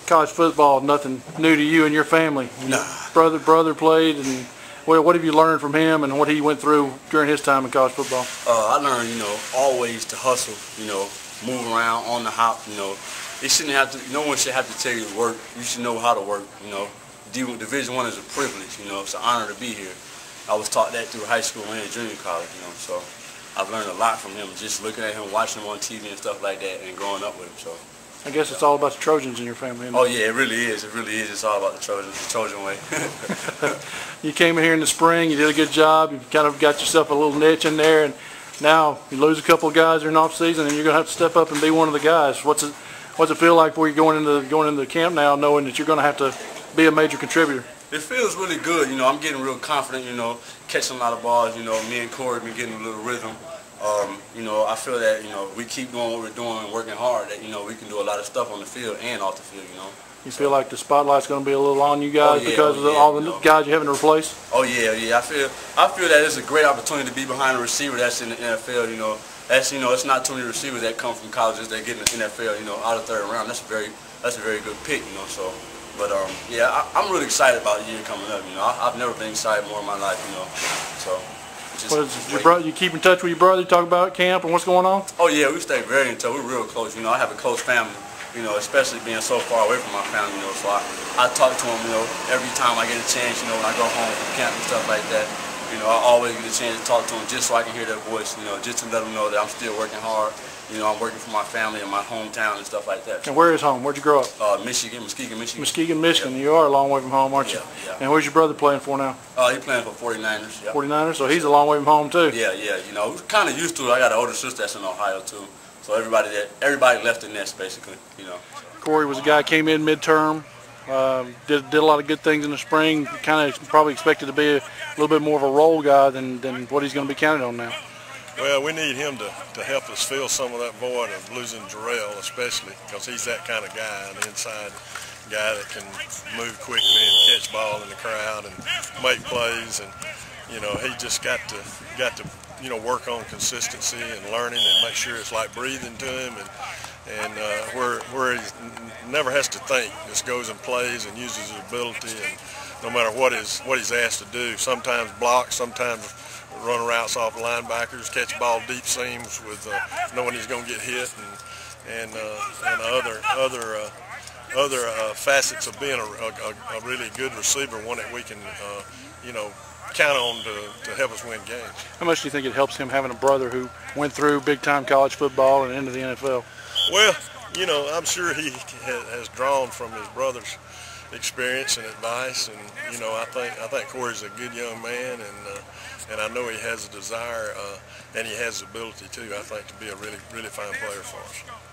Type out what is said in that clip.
college football nothing new to you and your family. Nah. Brother played, and what have you learned from him and what he went through during his time in college football? I learned, always to hustle, move around on the hop, It shouldn't have to, no one should have to tell you to work. You should know how to work, Division I is a privilege, it's an honor to be here. I was taught that through high school and junior college, so I've learned a lot from him, just looking at him, watching him on TV and stuff like that, and growing up with him. So I guess it's all about the Trojans in your family, isn't it? Oh yeah, it really is. It really is. It's all about the Trojans, the Trojan way. You came in here in the spring. You did a good job. You kind of got yourself a little niche in there, and now you lose a couple of guys during off season, and you're going to have to step up and be one of the guys. What's it feel like for you going into the camp now, knowing that you're going to have to be a major contributor? It feels really good. I'm getting real confident. Catching a lot of balls. Me and Corey been getting a little rhythm. I feel that we keep doing what we're doing and working hard. That we can do a lot of stuff on the field and off the field. You feel like the spotlight's going to be a little on you guys because of all the guys you're having to replace? Oh yeah. I feel that it's a great opportunity to be behind a receiver that's in the NFL. It's not too many receivers that come from colleges that get in the NFL. Out of third round. That's a very good pick. But I'm really excited about the year coming up. I've never been excited more in my life. So. You keep in touch with your brother? You talk about camp and what's going on? Oh yeah, we stay very in touch. We're real close. I have a close family. Especially being so far away from my family. So I talk to him. Every time I get a chance. When I go home from camp and stuff like that. I always get a chance to talk to him just so I can hear their voice. Just to let them know that I'm still working hard. I'm working for my family in my hometown and stuff like that. And where is home? Where'd you grow up? Michigan, Muskegon, Michigan. Muskegon, Michigan. Yep. You are a long way from home, aren't you? Yeah. And where's your brother playing for now? He's playing for 49ers. Yep. 49ers, so he's a long way from home too. Yeah. We're kind of used to it. I got an older sister that's in Ohio too. So everybody left the nest basically. Corey was a guy who came in midterm. Did a lot of good things in the spring. Kind of probably expected to be a little bit more of a role guy than what he's going to be counted on now. Well, we need him to help us fill some of that void of losing Jarrell, especially because he's that kind of guy, an inside guy that can move quickly and catch ball in the crowd and make plays. And he just got to work on consistency and learning and make sure it's like breathing to him and where he never has to think, just goes and plays and uses his ability, and no matter what he's asked to do, sometimes block, sometimes run routes off linebackers, catch ball deep seams with knowing he's going to get hit, and other facets of being a really good receiver, one that we can count on to help us win games. How much do you think it helps him having a brother who went through big-time college football and into the NFL? Well, I'm sure he has drawn from his brother's experience and advice, and I think Corey's a good young man, and I know he has a desire and he has the ability too, I think, to be a really fine player for us.